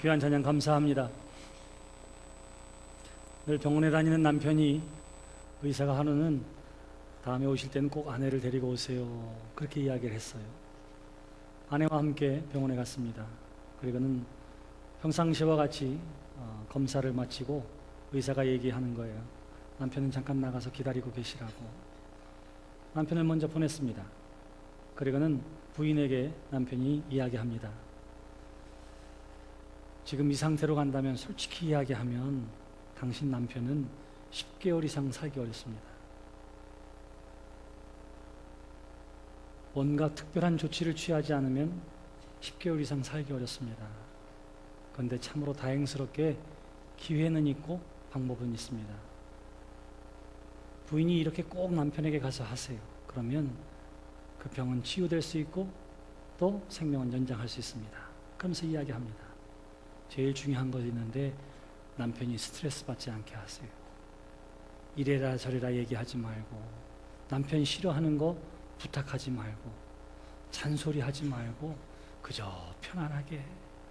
귀한 찬양 감사합니다. 늘 병원에 다니는 남편이 의사가 하루는 다음에 오실 때는 꼭 아내를 데리고 오세요, 그렇게 이야기를 했어요. 아내와 함께 병원에 갔습니다. 그리고는 평상시와 같이 검사를 마치고 의사가 얘기하는 거예요. 남편은 잠깐 나가서 기다리고 계시라고. 남편을 먼저 보냈습니다. 그리고는 부인에게 남편이 이야기합니다. 지금 이 상태로 간다면 솔직히 이야기하면 당신 남편은 10개월 이상 살기 어렵습니다. 뭔가 특별한 조치를 취하지 않으면 10개월 이상 살기 어렵습니다. 그런데 참으로 다행스럽게 기회는 있고 방법은 있습니다. 부인이 이렇게 꼭 남편에게 가서 하세요. 그러면 그 병은 치유될 수 있고 또 생명은 연장할 수 있습니다. 그러면서 이야기합니다. 제일 중요한 것이 있는데 남편이 스트레스 받지 않게 하세요. 이래라 저래라 얘기하지 말고, 남편이 싫어하는 거 부탁하지 말고, 잔소리하지 말고 그저 편안하게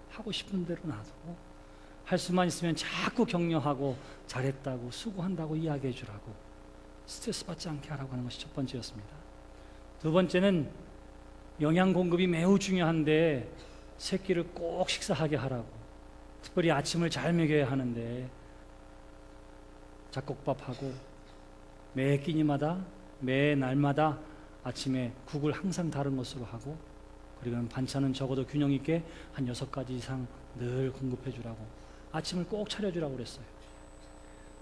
하고 싶은 대로 놔두고, 할 수만 있으면 자꾸 격려하고 잘했다고 수고한다고 이야기해 주라고, 스트레스 받지 않게 하라고 하는 것이 첫 번째였습니다. 두 번째는 영양 공급이 매우 중요한데 새끼를 꼭 식사하게 하라고, 특별히 아침을 잘 먹여야 하는데 잡곡밥하고 매 끼니마다 매 날마다 아침에 국을 항상 다른 것으로 하고, 그리고 반찬은 적어도 균형 있게 한 6가지 이상 늘 공급해 주라고, 아침을 꼭 차려주라고 그랬어요.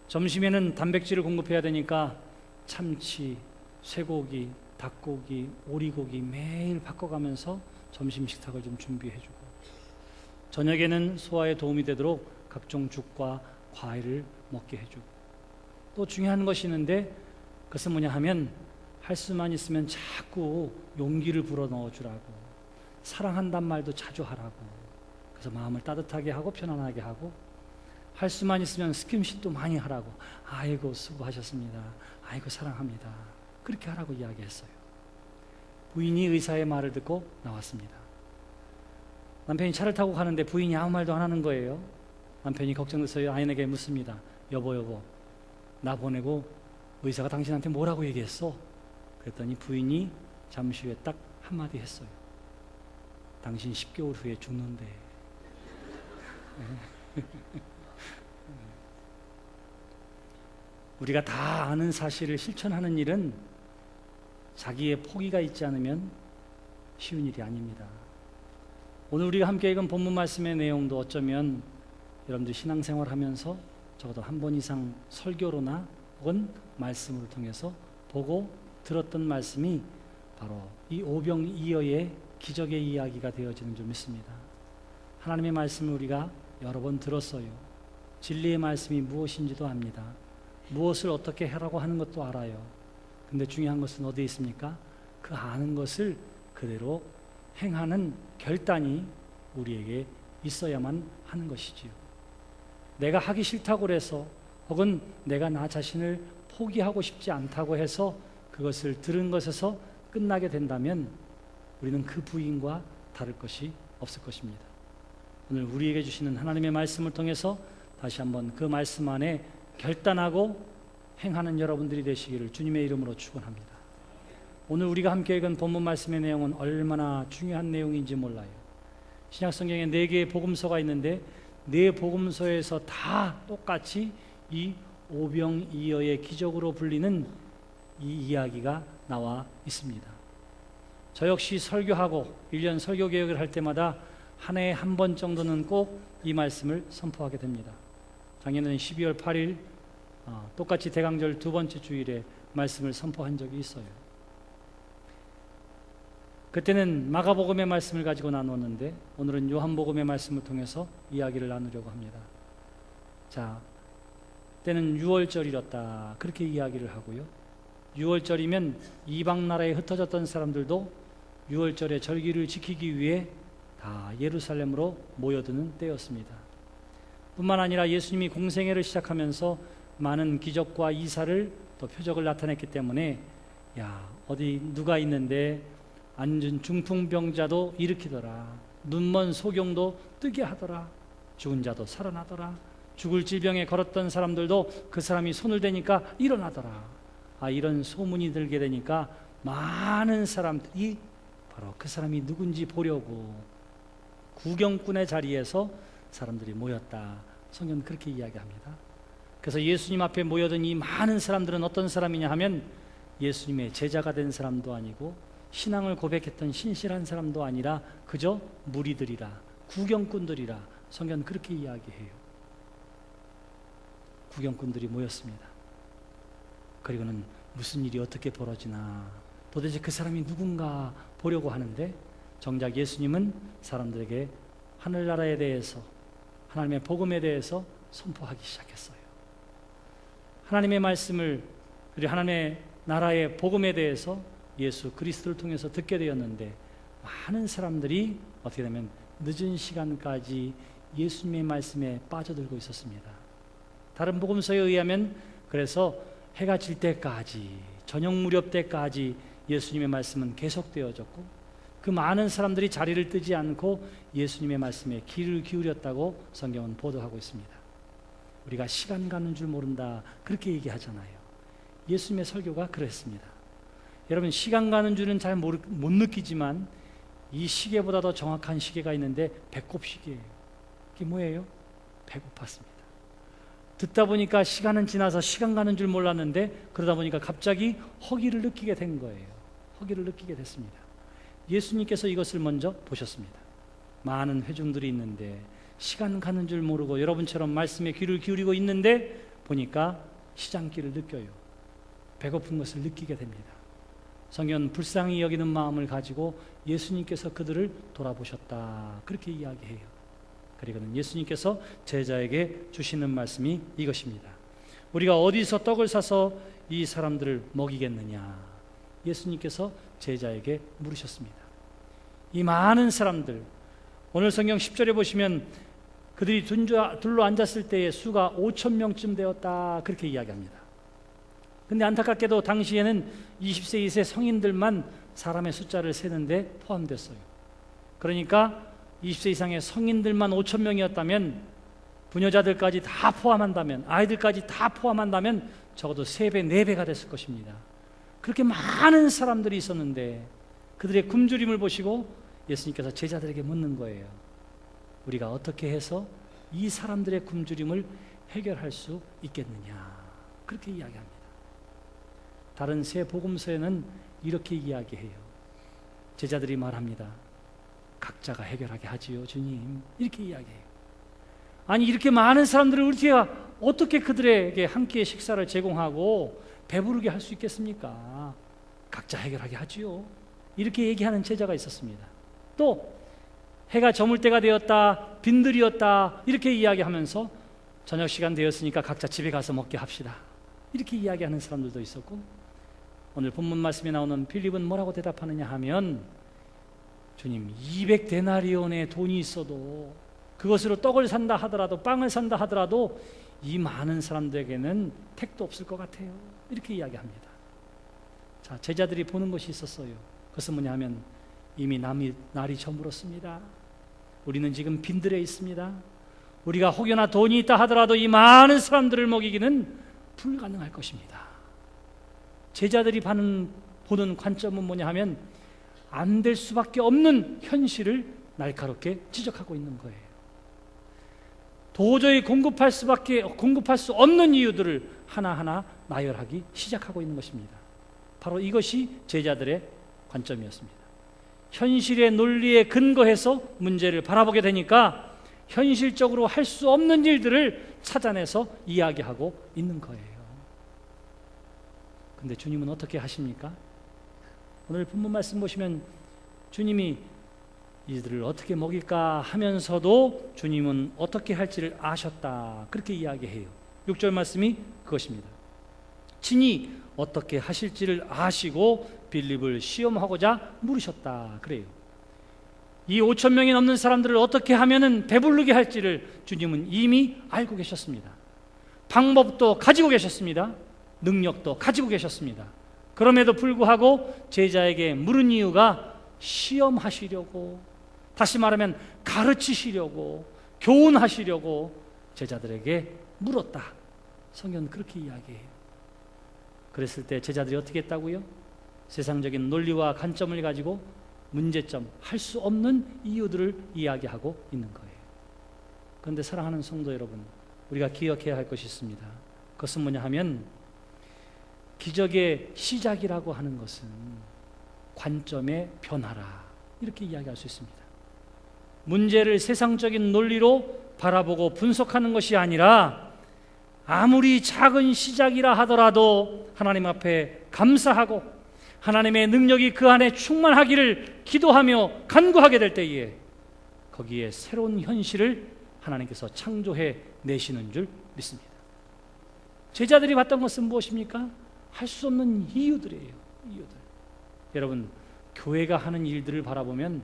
점심에는 단백질을 공급해야 되니까 참치, 쇠고기, 닭고기, 오리고기 매일 바꿔가면서 점심 식탁을 좀 준비해 주고, 저녁에는 소화에 도움이 되도록 각종 죽과 과일을 먹게 해주고, 또 중요한 것이 있는데 그것은 뭐냐 하면 할 수만 있으면 자꾸 용기를 불어넣어 주라고, 사랑한단 말도 자주 하라고, 그래서 마음을 따뜻하게 하고 편안하게 하고, 할 수만 있으면 스킨십도 많이 하라고, 아이고 수고하셨습니다, 아이고 사랑합니다, 그렇게 하라고 이야기했어요. 부인이 의사의 말을 듣고 나왔습니다. 남편이 차를 타고 가는데 부인이 아무 말도 안 하는 거예요. 남편이 걱정돼서 아내에게 묻습니다. 여보, 나 보내고 의사가 당신한테 뭐라고 얘기했어? 그랬더니 부인이 잠시 후에 딱 한마디 했어요. 당신 10개월 후에 죽는데. 우리가 다 아는 사실을 실천하는 일은 자기의 포기가 있지 않으면 쉬운 일이 아닙니다. 오늘 우리가 함께 읽은 본문 말씀의 내용도 어쩌면 여러분들 신앙생활 하면서 적어도 한 번 이상 설교로나 혹은 말씀을 통해서 보고 들었던 말씀이 바로 이 오병이어의 기적의 이야기가 되어지는 줄 믿습니다. 하나님의 말씀을 우리가 여러 번 들었어요. 진리의 말씀이 무엇인지도 압니다. 무엇을 어떻게 하라고 하는 것도 알아요. 근데 중요한 것은 어디에 있습니까? 그 아는 것을 그대로 행하는 결단이 우리에게 있어야만 하는 것이지요. 내가 하기 싫다고 해서, 혹은 내가 나 자신을 포기하고 싶지 않다고 해서 그것을 들은 것에서 끝나게 된다면 우리는 그 부인과 다를 것이 없을 것입니다. 오늘 우리에게 주시는 하나님의 말씀을 통해서 다시 한번 그 말씀 안에 결단하고 행하는 여러분들이 되시기를 주님의 이름으로 축원합니다. 오늘 우리가 함께 읽은 본문 말씀의 내용은 얼마나 중요한 내용인지 몰라요. 신약성경에 4개의 복음서가 있는데 4복음서에서 다 똑같이 이 오병이어의 기적으로 불리는 이 이야기가 나와 있습니다. 저 역시 설교하고 1년 설교 계획을 할 때마다 한 해에 한 번 정도는 꼭 이 말씀을 선포하게 됩니다. 작년에는 12월 8일 똑같이 대강절 2번째 주일에 말씀을 선포한 적이 있어요. 그때는 마가복음의 말씀을 가지고 나누었는데 오늘은 요한복음의 말씀을 통해서 이야기를 나누려고 합니다. 자, 때는 6월절이었다, 그렇게 이야기를 하고요. 6월절이면 이방 나라에 흩어졌던 사람들도 6월절의 절기를 지키기 위해 다 예루살렘으로 모여드는 때였습니다. 뿐만 아니라 예수님이 공생애를 시작하면서 많은 기적과 이사를 또 표적을 나타냈기 때문에 어디 누가 있는데 앉은 중풍병자도 일으키더라, 눈먼 소경도 뜨게 하더라, 죽은 자도 살아나더라. 죽을 질병에 걸었던 사람들도 그 사람이 손을 대니까 일어나더라. 이런 소문이 들게 되니까 많은 사람들이 바로 그 사람이 누군지 보려고 구경꾼의 자리에서 사람들이 모였다. 성경은 그렇게 이야기합니다. 그래서 예수님 앞에 모여든 이 많은 사람들은 어떤 사람이냐 하면 예수님의 제자가 된 사람도 아니고 신앙을 고백했던 신실한 사람도 아니라 그저 무리들이라, 구경꾼들이라. 성경은 그렇게 이야기해요. 구경꾼들이 모였습니다. 그리고는 무슨 일이 어떻게 벌어지나, 도대체 그 사람이 누군가 보려고 하는데, 정작 예수님은 사람들에게 하늘나라에 대해서, 하나님의 복음에 대해서 선포하기 시작했어요. 하나님의 말씀을, 그리고 하나님의 나라의 복음에 대해서 예수 그리스도를 통해서 듣게 되었는데, 많은 사람들이 어떻게 되면 늦은 시간까지 예수님의 말씀에 빠져들고 있었습니다. 다른 복음서에 의하면 그래서 해가 질 때까지, 저녁 무렵 때까지 예수님의 말씀은 계속되어졌고, 그 많은 사람들이 자리를 뜨지 않고 예수님의 말씀에 귀를 기울였다고 성경은 보도하고 있습니다. 우리가 시간 가는 줄 모른다, 그렇게 얘기하잖아요. 예수님의 설교가 그랬습니다. 여러분, 시간 가는 줄은 잘 못 느끼지만 이 시계보다 더 정확한 시계가 있는데 배꼽 시계예요. 그게 뭐예요? 배고팠습니다. 듣다 보니까 시간은 지나서 시간 가는 줄 몰랐는데, 그러다 보니까 갑자기 허기를 느끼게 된 거예요. 허기를 느끼게 됐습니다. 예수님께서 이것을 먼저 보셨습니다. 많은 회중들이 있는데 시간 가는 줄 모르고 여러분처럼 말씀에 귀를 기울이고 있는데 보니까 시장길을 느껴요. 배고픈 것을 느끼게 됩니다. 성경은 불쌍히 여기는 마음을 가지고 예수님께서 그들을 돌아보셨다, 그렇게 이야기해요. 그리고는 예수님께서 제자에게 주시는 말씀이 이것입니다. 우리가 어디서 떡을 사서 이 사람들을 먹이겠느냐? 예수님께서 제자에게 물으셨습니다. 이 많은 사람들, 오늘 성경 10절에 보시면 그들이 둘러 앉았을 때의 수가 5,000명쯤 되었다, 그렇게 이야기합니다. 근데 안타깝게도 당시에는 20세 이세 성인들만 사람의 숫자를 세는데 포함됐어요. 그러니까 20세 이상의 성인들만 5,000명이었다면, 부녀자들까지 다 포함한다면, 아이들까지 다 포함한다면 적어도 3배, 4배가 됐을 것입니다. 그렇게 많은 사람들이 있었는데 그들의 굶주림을 보시고 예수님께서 제자들에게 묻는 거예요. 우리가 어떻게 해서 이 사람들의 굶주림을 해결할 수 있겠느냐, 그렇게 이야기합니다. 다른 세 복음서에는 이렇게 이야기해요. 제자들이 말합니다. 각자가 해결하게 하지요, 주님. 이렇게 이야기해요. 아니, 이렇게 많은 사람들을 우리가 어떻게 그들에게 한 끼의 식사를 제공하고 배부르게 할 수 있겠습니까? 각자 해결하게 하지요. 이렇게 얘기하는 제자가 있었습니다. 또 해가 저물 때가 되었다, 빈들이었다, 이렇게 이야기하면서 저녁 시간 되었으니까 각자 집에 가서 먹게 합시다, 이렇게 이야기하는 사람들도 있었고, 오늘 본문 말씀에 나오는 빌립은 뭐라고 대답하느냐 하면, 주님, 200데나리온의 돈이 있어도, 그것으로 떡을 산다 하더라도, 빵을 산다 하더라도 이 많은 사람들에게는 택도 없을 것 같아요, 이렇게 이야기합니다. 자, 제자들이 보는 것이 있었어요. 그것은 뭐냐 하면, 이미 날이 저물었습니다. 우리는 지금 빈들에 있습니다. 우리가 혹여나 돈이 있다 하더라도 이 많은 사람들을 먹이기는 불가능할 것입니다. 제자들이 보는 관점은 뭐냐 하면, 안 될 수밖에 없는 현실을 날카롭게 지적하고 있는 거예요. 도저히 공급할 수 없는 이유들을 하나하나 나열하기 시작하고 있는 것입니다. 바로 이것이 제자들의 관점이었습니다. 현실의 논리에 근거해서 문제를 바라보게 되니까 현실적으로 할 수 없는 일들을 찾아내서 이야기하고 있는 거예요. 근데 주님은 어떻게 하십니까? 오늘 본문 말씀 보시면 주님이 이들을 어떻게 먹일까 하면서도 주님은 어떻게 할지를 아셨다, 그렇게 이야기해요. 6절 말씀이 그것입니다. 친히 어떻게 하실지를 아시고 빌립을 시험하고자 물으셨다, 그래요. 이 5,000명이 넘는 사람들을 어떻게 하면은 배부르게 할지를 주님은 이미 알고 계셨습니다. 방법도 가지고 계셨습니다. 능력도 가지고 계셨습니다. 그럼에도 불구하고 제자에게 물은 이유가 시험하시려고, 다시 말하면 가르치시려고, 교훈하시려고 제자들에게 물었다. 성경은 그렇게 이야기해요. 그랬을 때 제자들이 어떻게 했다고요? 세상적인 논리와 관점을 가지고 문제점, 할 수 없는 이유들을 이야기하고 있는 거예요. 그런데 사랑하는 성도 여러분, 우리가 기억해야 할 것이 있습니다. 그것은 뭐냐 하면 기적의 시작이라고 하는 것은 관점의 변화라, 이렇게 이야기할 수 있습니다. 문제를 세상적인 논리로 바라보고 분석하는 것이 아니라 아무리 작은 시작이라 하더라도 하나님 앞에 감사하고 하나님의 능력이 그 안에 충만하기를 기도하며 간구하게 될 때에 거기에 새로운 현실을 하나님께서 창조해 내시는 줄 믿습니다. 제자들이 봤던 것은 무엇입니까? 할 수 없는 이유들이에요. 이유들. 여러분, 교회가 하는 일들을 바라보면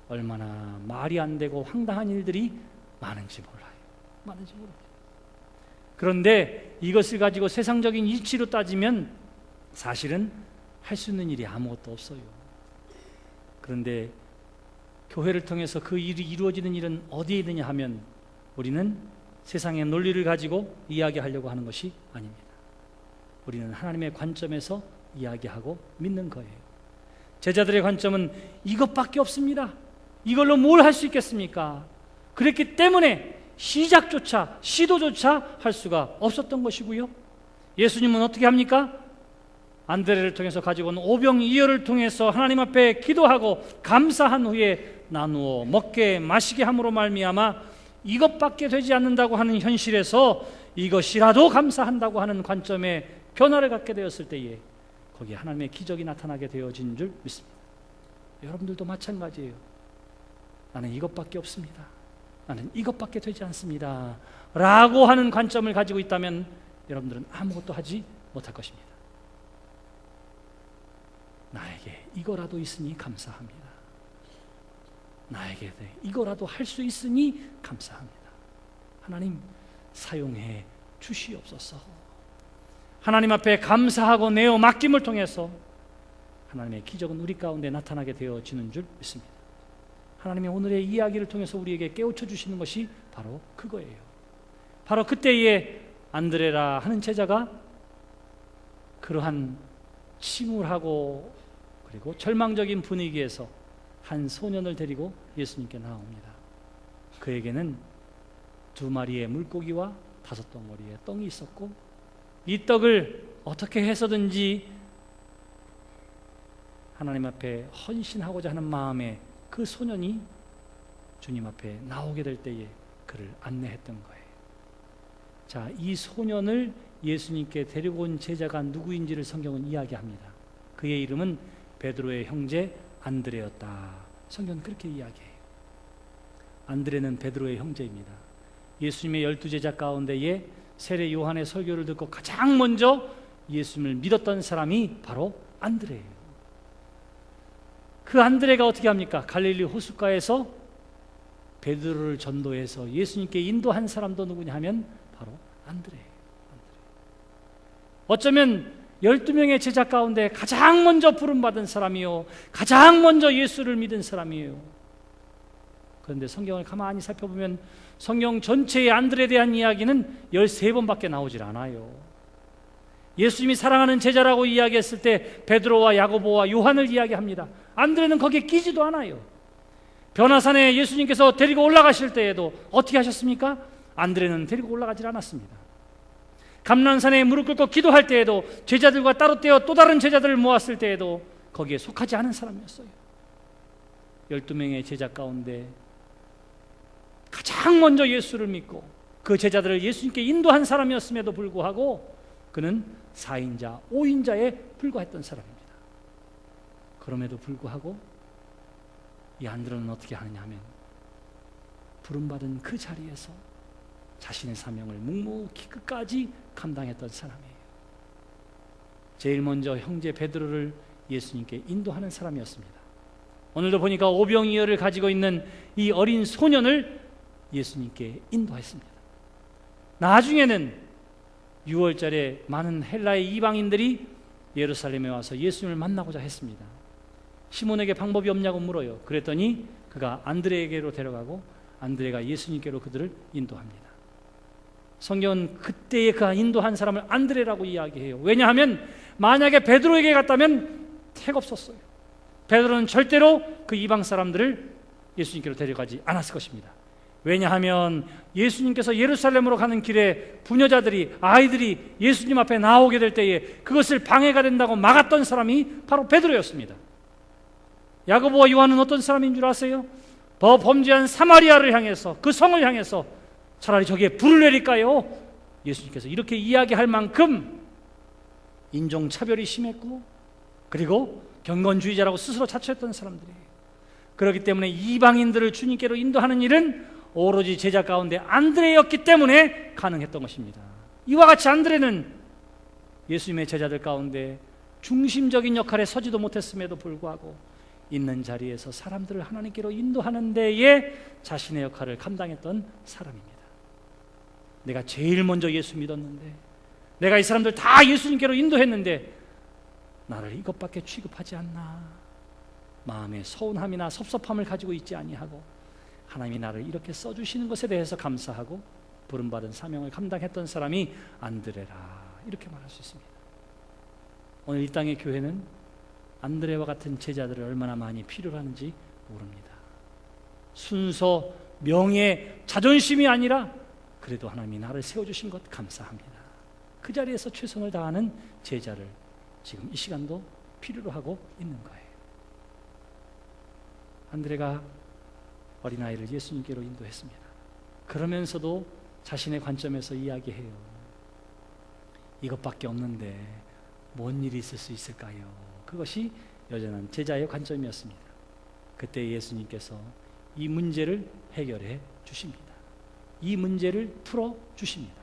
얼마나 말이 안 되고 황당한 일들이 많은지 몰라요. 그런데 이것을 가지고 세상적인 이치로 따지면 사실은 할 수 있는 일이 아무것도 없어요. 그런데 교회를 통해서 그 일이 이루어지는 일은 어디에 있느냐 하면 우리는 세상의 논리를 가지고 이야기하려고 하는 것이 아닙니다. 우리는 하나님의 관점에서 이야기하고 믿는 거예요. 제자들의 관점은 이것밖에 없습니다. 이걸로 뭘 할 수 있겠습니까? 그랬기 때문에 시작조차, 시도조차 할 수가 없었던 것이고요. 예수님은 어떻게 합니까? 안드레를 통해서 가지고 온 오병이어를 통해서 하나님 앞에 기도하고 감사한 후에 나누어 먹게 마시게 함으로 말미암아 이것밖에 되지 않는다고 하는 현실에서 이것이라도 감사한다고 하는 관점에 변화를 갖게 되었을 때에 거기에 하나님의 기적이 나타나게 되어진 줄 믿습니다. 여러분들도 마찬가지예요. 나는 이것밖에 없습니다. 나는 이것밖에 되지 않습니다. 라고 하는 관점을 가지고 있다면 여러분들은 아무것도 하지 못할 것입니다. 나에게 이거라도 있으니 감사합니다. 나에게 이거라도 할 수 있으니 감사합니다. 하나님 사용해 주시옵소서. 하나님 앞에 감사하고 내어 맡김을 통해서 하나님의 기적은 우리 가운데 나타나게 되어지는 줄 믿습니다. 하나님의 오늘의 이야기를 통해서 우리에게 깨우쳐 주시는 것이 바로 그거예요. 바로 그때에 안드레라 하는 제자가 그러한 침울하고 그리고 절망적인 분위기에서 한 소년을 데리고 예수님께 나옵니다. 그에게는 2마리의 물고기와 5덩어리의 떡이 있었고 이 떡을 어떻게 해서든지 하나님 앞에 헌신하고자 하는 마음에 그 소년이 주님 앞에 나오게 될 때에 그를 안내했던 거예요. 자, 이 소년을 예수님께 데리고 온 제자가 누구인지를 성경은 이야기합니다. 그의 이름은 베드로의 형제 안드레였다. 성경은 그렇게 이야기해요. 안드레는 베드로의 형제입니다. 예수님의 12제자 가운데에 세례 요한의 설교를 듣고 가장 먼저 예수님을 믿었던 사람이 바로 안드레예요. 그 안드레가 어떻게 합니까? 갈릴리 호숫가에서 베드로를 전도해서 예수님께 인도한 사람도 누구냐 하면 바로 안드레예요. 어쩌면 12명의 제자 가운데 가장 먼저 부름받은 사람이요, 가장 먼저 예수를 믿은 사람이에요. 그런데 성경을 가만히 살펴보면 성경 전체의 안드레에 대한 이야기는 13번밖에 나오질 않아요. 예수님이 사랑하는 제자라고 이야기했을 때 베드로와 야고보와 요한을 이야기합니다. 안드레는 거기에 끼지도 않아요. 변화산에 예수님께서 데리고 올라가실 때에도 어떻게 하셨습니까? 안드레는 데리고 올라가질 않았습니다. 감난산에 무릎 꿇고 기도할 때에도 제자들과 따로 떼어 또 다른 제자들을 모았을 때에도 거기에 속하지 않은 사람이었어요. 12명의 제자 가운데 가장 먼저 예수를 믿고 그 제자들을 예수님께 인도한 사람이었음에도 불구하고 그는 4인자, 5인자에 불과했던 사람입니다. 그럼에도 불구하고 이 안드레는 어떻게 하느냐 하면 부름받은 그 자리에서 자신의 사명을 묵묵히 끝까지 감당했던 사람이에요. 제일 먼저 형제 베드로를 예수님께 인도하는 사람이었습니다. 오늘도 보니까 오병이어를 가지고 있는 이 어린 소년을 예수님께 인도했습니다. 나중에는 6월절에 많은 헬라의 이방인들이 예루살렘에 와서 예수님을 만나고자 했습니다. 시몬에게 방법이 없냐고 물어요. 그랬더니 그가 안드레에게로 데려가고 안드레가 예수님께로 그들을 인도합니다. 성경은 그때의 그 인도한 사람을 안드레라고 이야기해요. 왜냐하면 만약에 베드로에게 갔다면 택없었어요. 베드로는 절대로 그 이방 사람들을 예수님께로 데려가지 않았을 것입니다. 왜냐하면 예수님께서 예루살렘으로 가는 길에 부녀자들이, 아이들이 예수님 앞에 나오게 될 때에 그것을 방해가 된다고 막았던 사람이 바로 베드로였습니다. 야고보와 요한은 어떤 사람인 줄 아세요? 더 범죄한 사마리아를 향해서, 그 성을 향해서 차라리 저기에 불을 내릴까요? 예수님께서 이렇게 이야기할 만큼 인종차별이 심했고, 그리고 경건주의자라고 스스로 자처했던 사람들이에요. 그렇기 때문에 이방인들을 주님께로 인도하는 일은 오로지 제자 가운데 안드레였기 때문에 가능했던 것입니다. 이와 같이 안드레는 예수님의 제자들 가운데 중심적인 역할에 서지도 못했음에도 불구하고 있는 자리에서 사람들을 하나님께로 인도하는 데에 자신의 역할을 감당했던 사람입니다. 내가 제일 먼저 예수 믿었는데, 내가 이 사람들 다 예수님께로 인도했는데 나를 이것밖에 취급하지 않나, 마음에 서운함이나 섭섭함을 가지고 있지 아니하고 하나님이 나를 이렇게 써주시는 것에 대해서 감사하고 부름받은 사명을 감당했던 사람이 안드레라, 이렇게 말할 수 있습니다. 오늘 이 땅의 교회는 안드레와 같은 제자들을 얼마나 많이 필요로 하는지 모릅니다. 순서, 명예, 자존심이 아니라 그래도 하나님이 나를 세워주신 것 감사합니다. 그 자리에서 최선을 다하는 제자를 지금 이 시간도 필요로 하고 있는 거예요. 안드레가 어린아이를 예수님께로 인도했습니다. 그러면서도 자신의 관점에서 이야기해요. 이것밖에 없는데 뭔 일이 있을 수 있을까요? 그것이 여전한 제자의 관점이었습니다. 그때 예수님께서 이 문제를 해결해 주십니다. 이 문제를 풀어 주십니다.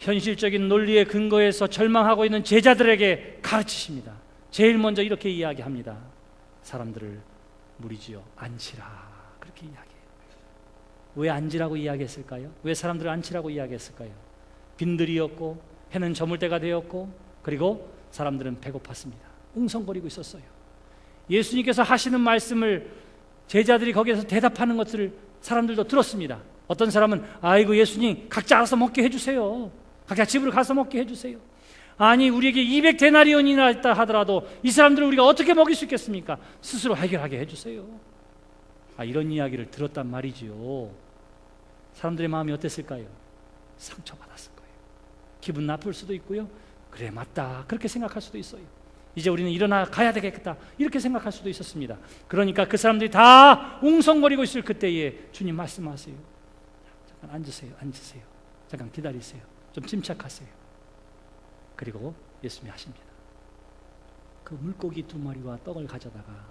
현실적인 논리의 근거에서 절망하고 있는 제자들에게 가르치십니다. 제일 먼저 이렇게 이야기합니다. 사람들을 무리지어 앉히라, 그렇게 이야기해요. 왜 앉으라고 이야기했을까요? 왜 사람들을 앉히라고 이야기했을까요? 빈들이었고 해는 저물 때가 되었고, 그리고 사람들은 배고팠습니다. 웅성거리고 있었어요. 예수님께서 하시는 말씀을 제자들이 거기에서 대답하는 것들을 사람들도 들었습니다. 어떤 사람은 아이고 예수님 각자 알아서 먹게 해주세요. 각자 집으로 가서 먹게 해주세요. 아니 우리에게 200데나리온이나 있다 하더라도 이 사람들을 우리가 어떻게 먹일 수 있겠습니까? 스스로 해결하게 해주세요. 이런 이야기를 들었단 말이지요. 사람들의 마음이 어땠을까요? 상처받았을 거예요. 기분 나쁠 수도 있고요. 그래 맞다 그렇게 생각할 수도 있어요. 이제 우리는 일어나 가야 되겠다 이렇게 생각할 수도 있었습니다. 그러니까 그 사람들이 다 웅성거리고 있을 그때에 주님 말씀하세요. 잠깐 앉으세요. 잠깐 기다리세요. 좀 침착하세요. 그리고 예수님이 하십니다. 그 물고기 2마리와 떡을 가져다가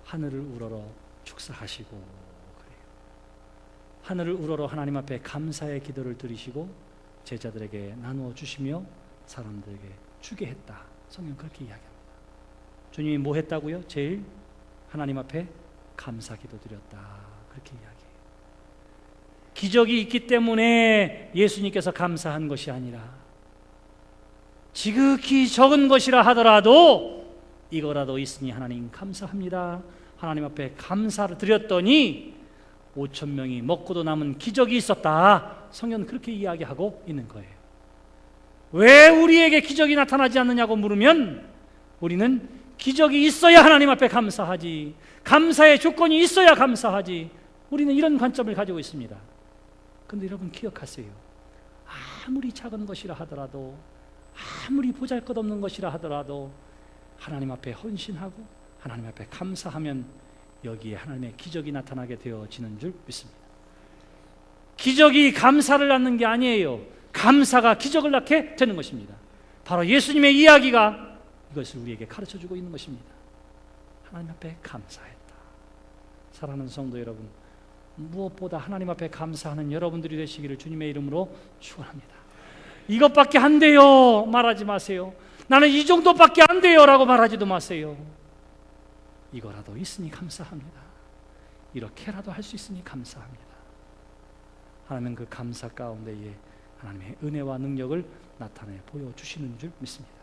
하늘을 우러러 축사하시고 그래요. 하늘을 우러러 하나님 앞에 감사의 기도를 드리시고 제자들에게 나누어 주시며 사람들에게 주게 했다. 성경 그렇게 이야기합니다. 주님이 뭐 했다고요? 제일 하나님 앞에 감사 기도 드렸다. 그렇게 이야기해요. 기적이 있기 때문에 예수님께서 감사한 것이 아니라 지극히 적은 것이라 하더라도 이거라도 있으니 하나님 감사합니다. 하나님 앞에 감사를 드렸더니 5,000명이 먹고도 남은 기적이 있었다. 성경은 그렇게 이야기하고 있는 거예요. 왜 우리에게 기적이 나타나지 않느냐고 물으면 우리는 기적이 있어야 하나님 앞에 감사하지, 감사의 조건이 있어야 감사하지, 우리는 이런 관점을 가지고 있습니다. 그런데 여러분 기억하세요. 아무리 작은 것이라 하더라도, 아무리 보잘것없는 것이라 하더라도 하나님 앞에 헌신하고 하나님 앞에 감사하면 여기에 하나님의 기적이 나타나게 되어지는 줄 믿습니다. 기적이 감사를 낳는 게 아니에요. 감사가 기적을 낳게 되는 것입니다. 바로 예수님의 이야기가 이것을 우리에게 가르쳐주고 있는 것입니다. 하나님 앞에 감사했다. 사랑하는 성도 여러분, 무엇보다 하나님 앞에 감사하는 여러분들이 되시기를 주님의 이름으로 축원합니다. 이것밖에 안 돼요 말하지 마세요. 나는 이 정도밖에 안 돼요 라고 말하지도 마세요. 이거라도 있으니 감사합니다. 이렇게라도 할 수 있으니 감사합니다. 하나님은 그 감사 가운데에 하나님의 은혜와 능력을 나타내 보여주시는 줄 믿습니다.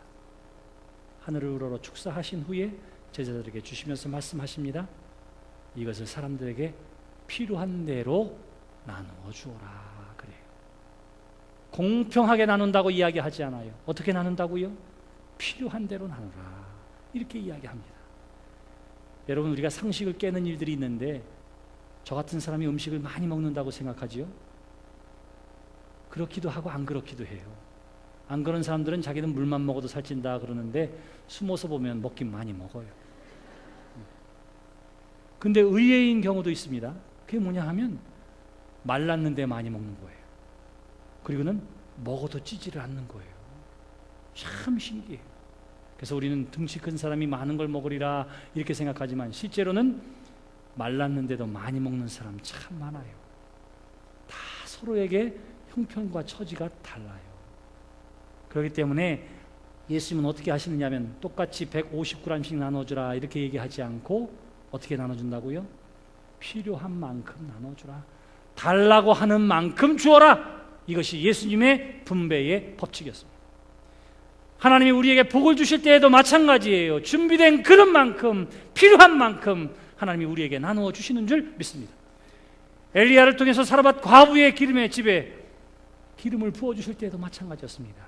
하늘을 우러러 축사하신 후에 제자들에게 주시면서 말씀하십니다. 이것을 사람들에게 필요한 대로 나누어 주어라. 그래요. 공평하게 나눈다고 이야기하지 않아요. 어떻게 나눈다고요? 필요한 대로 나누라. 이렇게 이야기합니다. 여러분, 우리가 상식을 깨는 일들이 있는데 저 같은 사람이 음식을 많이 먹는다고 생각하지요? 그렇기도 하고 안 그렇기도 해요. 안 그런 사람들은 자기는 물만 먹어도 살찐다 그러는데 숨어서 보면 먹긴 많이 먹어요. 근데 의외인 경우도 있습니다. 그게 뭐냐 하면 말랐는데 많이 먹는 거예요. 그리고는 먹어도 찌지를 않는 거예요. 참 신기해요. 그래서 우리는 등치 큰 사람이 많은 걸 먹으리라 이렇게 생각하지만 실제로는 말랐는데도 많이 먹는 사람 참 많아요. 다 서로에게 형편과 처지가 달라요. 그렇기 때문에 예수님은 어떻게 하시느냐 하면 똑같이 150g씩 나눠주라 이렇게 얘기하지 않고 어떻게 나눠준다고요? 필요한 만큼 나눠주라. 달라고 하는 만큼 주어라. 이것이 예수님의 분배의 법칙이었습니다. 하나님이 우리에게 복을 주실 때에도 마찬가지예요. 준비된 그릇만큼, 필요한 만큼 하나님이 우리에게 나누어 주시는 줄 믿습니다. 엘리야를 통해서 사르밧 과부의 기름의 집에 기름을 부어주실 때에도 마찬가지였습니다.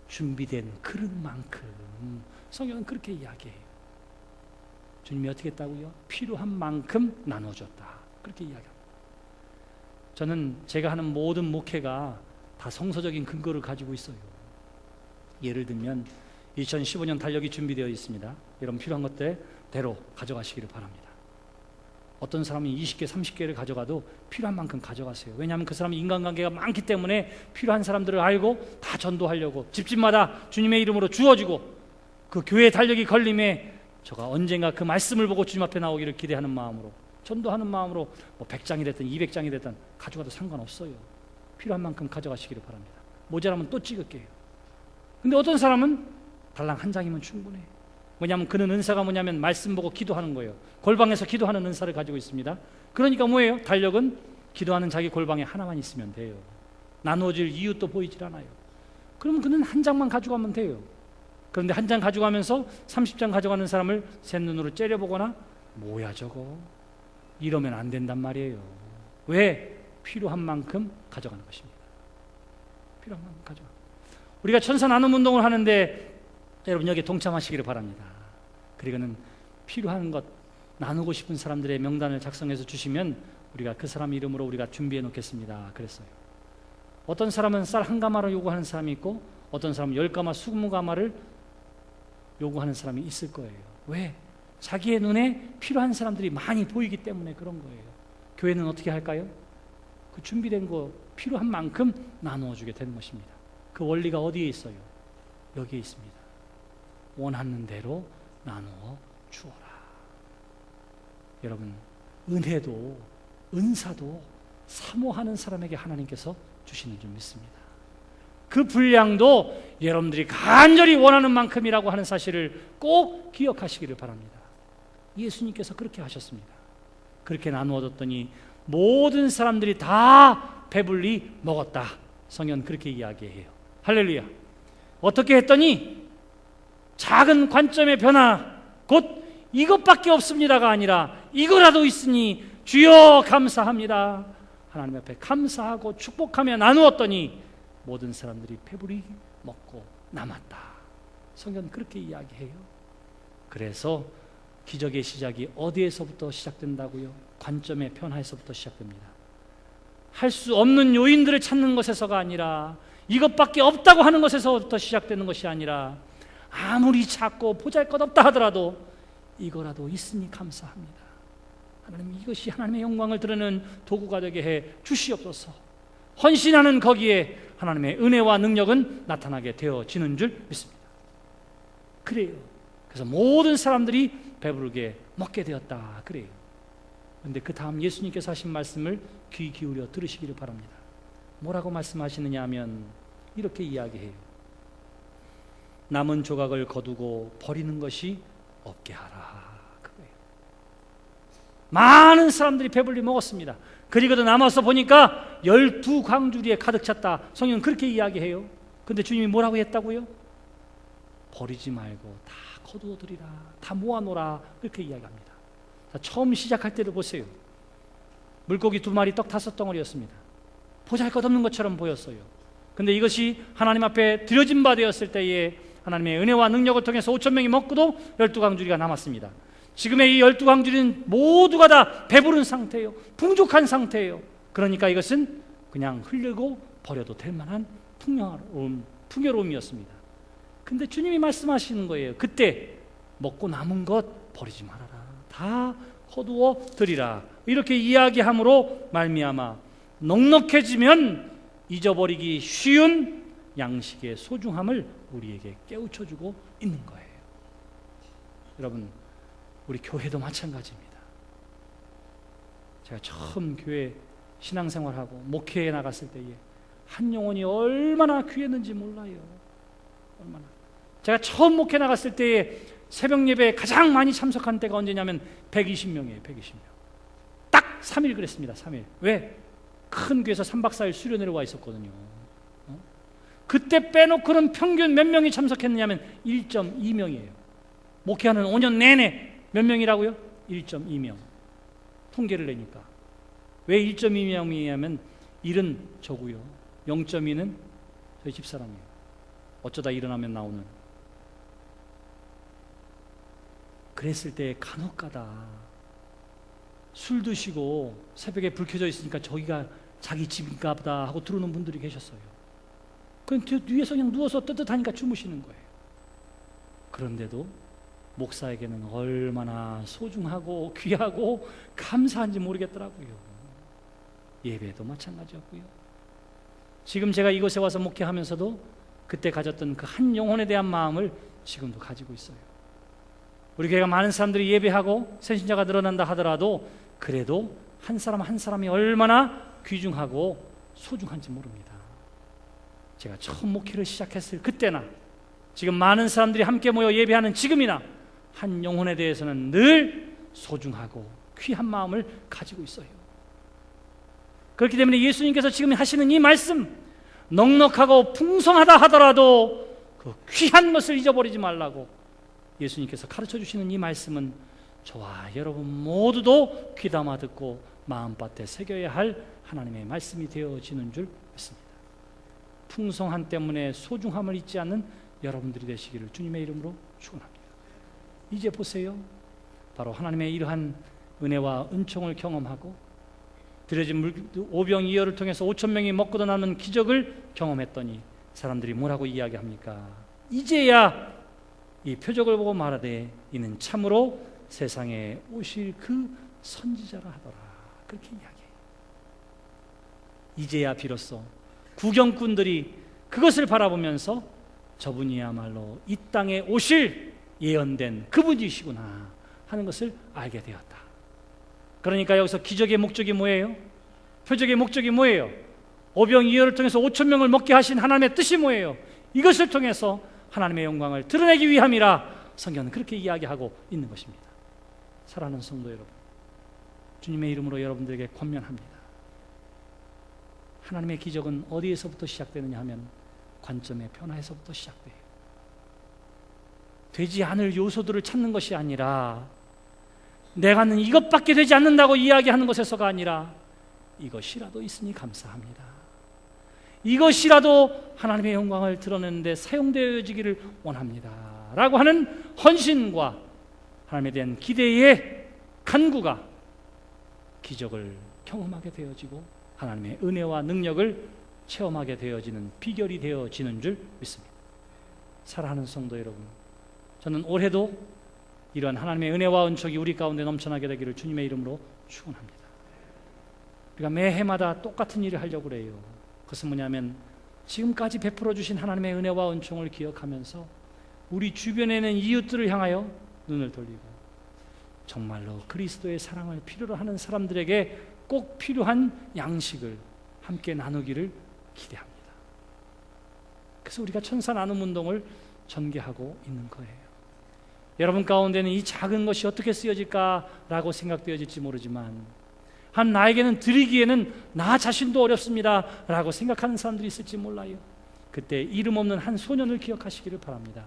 준비된 그릇만큼. 성경은 그렇게 이야기해요. 주님이 어떻게 했다고요? 필요한 만큼 나눠줬다. 그렇게 이야기합니다. 저는 제가 하는 모든 목회가 다 성서적인 근거를 가지고 있어요. 예를 들면 2015년 달력이 준비되어 있습니다. 여러분 필요한 것대로 가져가시기를 바랍니다. 어떤 사람은 20개, 30개를 가져가도 필요한 만큼 가져가세요. 왜냐하면 그 사람은 인간관계가 많기 때문에 필요한 사람들을 알고 다 전도하려고 집집마다 주님의 이름으로 주어지고 그 교회 달력이 걸림에 저가 언젠가 그 말씀을 보고 주님 앞에 나오기를 기대하는 마음으로 전도하는 마음으로 100장이 됐든 200장이 됐든 가져가도 상관없어요. 필요한 만큼 가져가시기를 바랍니다. 모자라면 또 찍을게요. 근데 어떤 사람은 달랑 한 장이면 충분해. 뭐냐면 그는 은사가 뭐냐면 말씀 보고 기도하는 거예요. 골방에서 기도하는 은사를 가지고 있습니다. 그러니까 뭐예요? 달력은 기도하는 자기 골방에 하나만 있으면 돼요. 나누어질 이유도 보이질 않아요. 그러면 그는 한 장만 가져가면 돼요. 그런데 한 장 가져가면서 30장 가져가는 사람을 새 눈으로 째려보거나 뭐야 저거 이러면 안 된단 말이에요. 왜? 필요한 만큼 가져가는 것입니다. 필요한 만큼 가져가. 우리가 천사 나눔 운동을 하는데 여러분 여기에 동참하시기를 바랍니다. 그리고는 필요한 것 나누고 싶은 사람들의 명단을 작성해서 주시면 우리가 그 사람 이름으로 우리가 준비해 놓겠습니다. 그랬어요. 어떤 사람은 쌀 한 가마를 요구하는 사람이 있고 어떤 사람은 10가마, 20가마를 요구하는 사람이 있을 거예요. 왜? 자기의 눈에 필요한 사람들이 많이 보이기 때문에 그런 거예요. 교회는 어떻게 할까요? 그 준비된 거 필요한 만큼 나누어 주게 되는 것입니다. 그 원리가 어디에 있어요? 여기에 있습니다. 원하는 대로 나누어 주어라. 여러분, 은혜도 은사도 사모하는 사람에게 하나님께서 주시는 줄 믿습니다. 그 분량도 여러분들이 간절히 원하는 만큼이라고 하는 사실을 꼭 기억하시기를 바랍니다. 예수님께서 그렇게 하셨습니다. 그렇게 나누어 줬더니 모든 사람들이 다 배불리 먹었다. 성경은 그렇게 이야기해요. 할렐루야. 어떻게 했더니 작은 관점의 변화, 곧 이것밖에 없습니다가 아니라 이거라도 있으니 주여 감사합니다. 하나님 앞에 감사하고 축복하며 나누었더니 모든 사람들이 배불리 먹고 남았다. 성경은 그렇게 이야기해요. 그래서 기적의 시작이 어디에서부터 시작된다고요? 관점의 변화에서부터 시작됩니다. 할 수 없는 요인들을 찾는 것에서가 아니라 이것밖에 없다고 하는 것에서부터 시작되는 것이 아니라 아무리 작고 보잘것없다 하더라도 이거라도 있으니 감사합니다. 하나님 이것이 하나님의 영광을 드러내는 도구가 되게 해 주시옵소서. 헌신하는 거기에 하나님의 은혜와 능력은 나타나게 되어지는 줄 믿습니다. 그래요. 그래서 모든 사람들이 배부르게 먹게 되었다. 그래요. 그런데 그 다음 예수님께서 하신 말씀을 귀 기울여 들으시기를 바랍니다. 뭐라고 말씀하시느냐 하면 이렇게 이야기해요. 남은 조각을 거두고 버리는 것이 없게 하라. 그거예요. 많은 사람들이 배불리 먹었습니다. 그리고도 남아서 보니까 12광주리에 가득 찼다. 성경은 그렇게 이야기해요. 근데 주님이 뭐라고 했다고요? 버리지 말고 다 거두어들이라, 다 모아놓으라. 그렇게 이야기합니다. 자, 처음 시작할 때를 보세요. 물고기 2마리, 떡 5덩어리였습니다. 보잘것없는 것처럼 보였어요. 근데 이것이 하나님 앞에 드려진 바 되었을 때에 하나님의 은혜와 능력을 통해서 5,000명이 먹고도 12광주리가 남았습니다. 지금의 이 12광주리는 모두가 다 배부른 상태예요. 풍족한 상태예요. 그러니까 이것은 그냥 흘리고 버려도 될 만한 풍요로움이었습니다. 근데 주님이 말씀하시는 거예요. 그때 먹고 남은 것 버리지 말아라. 다 거두어 드리라. 이렇게 이야기함으로 말미암아 넉넉해지면 잊어버리기 쉬운 양식의 소중함을 우리에게 깨우쳐주고 있는 거예요. 여러분, 우리 교회도 마찬가지입니다. 제가 처음 교회 신앙생활하고 목회에 나갔을 때에 한 영혼이 얼마나 귀했는지 몰라요. 얼마나. 제가 처음 목회 나갔을 때에 새벽 예배에 가장 많이 참석한 때가 언제냐면 120명이에요. 120명. 딱 3일 그랬습니다. 3일. 왜? 큰 교회에서 3박 4일 수련회로 와 있었거든요. 그때 빼놓고는 평균 몇 명이 참석했느냐면 1.2명이에요. 목회하는 5년 내내 몇 명이라고요? 1.2명. 통계를 내니까. 왜 1.2명이냐면 1은 저고요. 0.2는 저희 집사람이에요. 어쩌다 일어나면 나오는. 그랬을 때 간혹가다 술 드시고 새벽에 불 켜져 있으니까 저기가 자기 집인가 보다 하고 들어오는 분들이 계셨어요. 그냥 뒤에서 그냥 누워서 뜨뜻하니까 주무시는 거예요. 그런데도 목사에게는 얼마나 소중하고 귀하고 감사한지 모르겠더라고요. 예배도 마찬가지였고요. 지금 제가 이곳에 와서 목회하면서도 그때 가졌던 그 한 영혼에 대한 마음을 지금도 가지고 있어요. 우리 교회가 많은 사람들이 예배하고 새신자가 늘어난다 하더라도 그래도 한 사람 한 사람이 얼마나 귀중하고 소중한지 모릅니다. 제가 처음 목회를 시작했을 그때나 지금 많은 사람들이 함께 모여 예배하는 지금이나 한 영혼에 대해서는 늘 소중하고 귀한 마음을 가지고 있어요. 그렇기 때문에 예수님께서 지금 하시는 이 말씀, 넉넉하고 풍성하다 하더라도 그 귀한 것을 잊어버리지 말라고 예수님께서 가르쳐 주시는 이 말씀은 저와 여러분 모두도 귀담아 듣고 마음밭에 새겨야 할 하나님의 말씀이 되어지는 줄 믿습니다. 풍성한 때문에 소중함을 잊지 않는 여러분들이 되시기를 주님의 이름으로 축원합니다. 이제 보세요. 바로 하나님의 이러한 은혜와 은총을 경험하고 드려진 오병이어를 통해서 5,000명이 먹고도 남는 기적을 경험했더니 사람들이 뭐라고 이야기합니까? 이제야 이 표적을 보고 말하되 이는 참으로 세상에 오실 그 선지자라 하더라. 그렇게 이야기해요. 이제야 비로소 구경꾼들이 그것을 바라보면서 저분이야말로 이 땅에 오실 예언된 그분이시구나 하는 것을 알게 되었다. 그러니까 여기서 기적의 목적이 뭐예요? 표적의 목적이 뭐예요? 오병이어를 통해서 5,000명을 먹게 하신 하나님의 뜻이 뭐예요? 이것을 통해서 하나님의 영광을 드러내기 위함이라 성경은 그렇게 이야기하고 있는 것입니다. 사랑하는 성도 여러분, 주님의 이름으로 여러분들에게 권면합니다. 하나님의 기적은 어디에서부터 시작되느냐 하면 관점의 변화에서부터 시작돼요. 되지 않을 요소들을 찾는 것이 아니라 내가는 이것밖에 되지 않는다고 이야기하는 것에서가 아니라 이것이라도 있으니 감사합니다. 이것이라도 하나님의 영광을 드러내는데 사용되어지기를 원합니다 라고 하는 헌신과 하나님에 대한 기대의 간구가 기적을 경험하게 되어지고 하나님의 은혜와 능력을 체험하게 되어지는 비결이 되어지는 줄 믿습니다. 사랑하는 성도 여러분, 저는 올해도 이러한 하나님의 은혜와 은총이 우리 가운데 넘쳐나게 되기를 주님의 이름으로 축원합니다. 우리가 매해마다 똑같은 일을 하려고 그래요. 그것은 뭐냐면 지금까지 베풀어 주신 하나님의 은혜와 은총을 기억하면서 우리 주변에 있는 이웃들을 향하여 눈을 돌리고 정말로 그리스도의 사랑을 필요로 하는 사람들에게 꼭 필요한 양식을 함께 나누기를 기대합니다. 그래서 우리가 천사 나눔 운동을 전개하고 있는 거예요. 여러분 가운데는 이 작은 것이 어떻게 쓰여질까라고 생각되어질지 모르지만 나에게는 드리기에는 나 자신도 어렵습니다 라고 생각하는 사람들이 있을지 몰라요. 그때 이름 없는 한 소년을 기억하시기를 바랍니다.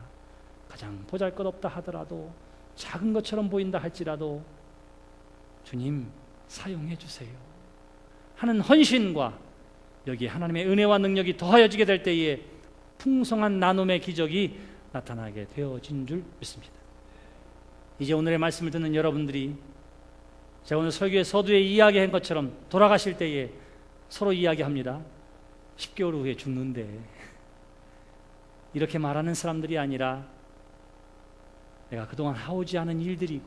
가장 보잘것없다 하더라도 작은 것처럼 보인다 할지라도 주님 사용해 주세요. 하는 헌신과 여기에 하나님의 은혜와 능력이 더하여지게 될 때에 풍성한 나눔의 기적이 나타나게 되어진 줄 믿습니다. 이제 오늘의 말씀을 듣는 여러분들이 제가 오늘 설교의 서두에 이야기한 것처럼 돌아가실 때에 서로 이야기합니다. 10개월 후에 죽는데, 이렇게 말하는 사람들이 아니라 내가 그동안 하오지 않은 일들이고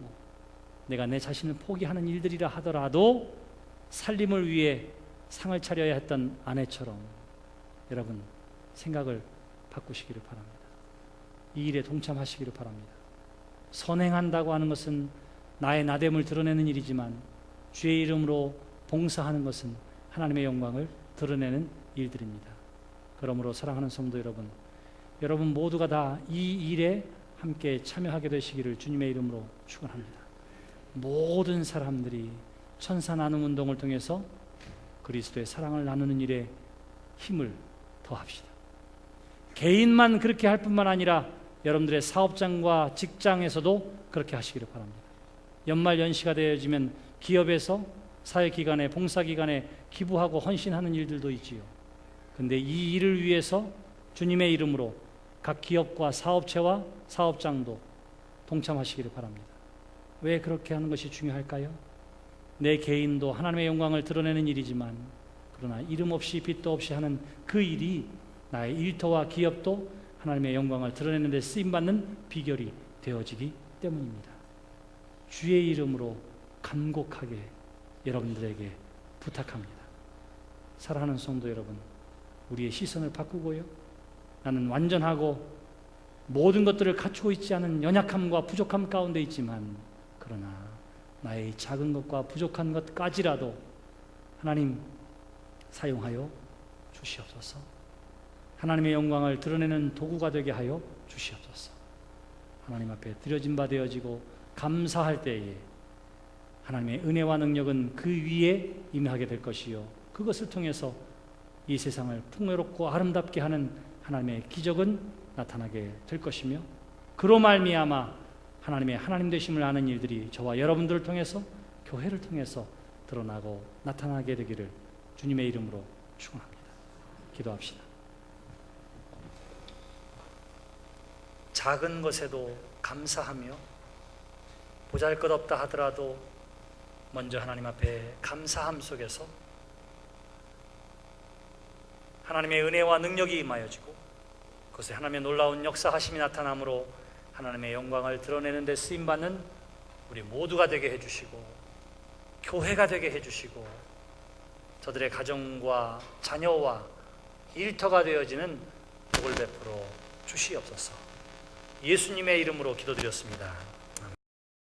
내가 내 자신을 포기하는 일들이라 하더라도 살림을 위해 상을 차려야 했던 아내처럼 여러분 생각을 바꾸시기를 바랍니다. 이 일에 동참하시기를 바랍니다. 선행한다고 하는 것은 나의 나됨을 드러내는 일이지만 주의 이름으로 봉사하는 것은 하나님의 영광을 드러내는 일들입니다. 그러므로 사랑하는 성도 여러분, 여러분 모두가 다 이 일에 함께 참여하게 되시기를 주님의 이름으로 축원합니다. 모든 사람들이 천사 나눔 운동을 통해서 그리스도의 사랑을 나누는 일에 힘을 더합시다. 개인만 그렇게 할 뿐만 아니라 여러분들의 사업장과 직장에서도 그렇게 하시기를 바랍니다. 연말 연시가 되어지면 기업에서 사회기관에 봉사기관에 기부하고 헌신하는 일들도 있지요. 근데 이 일을 위해서 주님의 이름으로 각 기업과 사업체와 사업장도 동참하시기를 바랍니다. 왜 그렇게 하는 것이 중요할까요? 내 개인도 하나님의 영광을 드러내는 일이지만 그러나 이름 없이 빛도 없이 하는 그 일이 나의 일터와 기업도 하나님의 영광을 드러내는 데 쓰임받는 비결이 되어지기 때문입니다. 주의 이름으로 간곡하게 여러분들에게 부탁합니다. 사랑하는 성도 여러분, 우리의 시선을 바꾸고요, 나는 완전하고 모든 것들을 갖추고 있지 않은 연약함과 부족함 가운데 있지만 그러나 나의 작은 것과 부족한 것까지라도 하나님 사용하여 주시옵소서. 하나님의 영광을 드러내는 도구가 되게 하여 주시옵소서. 하나님 앞에 드려진 바 되어지고 감사할 때에 하나님의 은혜와 능력은 그 위에 임하게 될 것이요, 그것을 통해서 이 세상을 풍요롭고 아름답게 하는 하나님의 기적은 나타나게 될 것이며, 그로 말미암아 하나님의 하나님 되심을 아는 일들이 저와 여러분들을 통해서 교회를 통해서 드러나고 나타나게 되기를 주님의 이름으로 축원합니다. 기도합시다. 작은 것에도 감사하며 보잘것없다 하더라도 먼저 하나님 앞에 감사함 속에서 하나님의 은혜와 능력이 임하여지고 그것에 하나님의 놀라운 역사하심이 나타나므로 하나님의 영광을 드러내는 데 쓰임받는 우리 모두가 되게 해주시고 교회가 되게 해주시고 저들의 가정과 자녀와 일터가 되어지는 복을 베풀어 주시옵소서. 예수님의 이름으로 기도드렸습니다.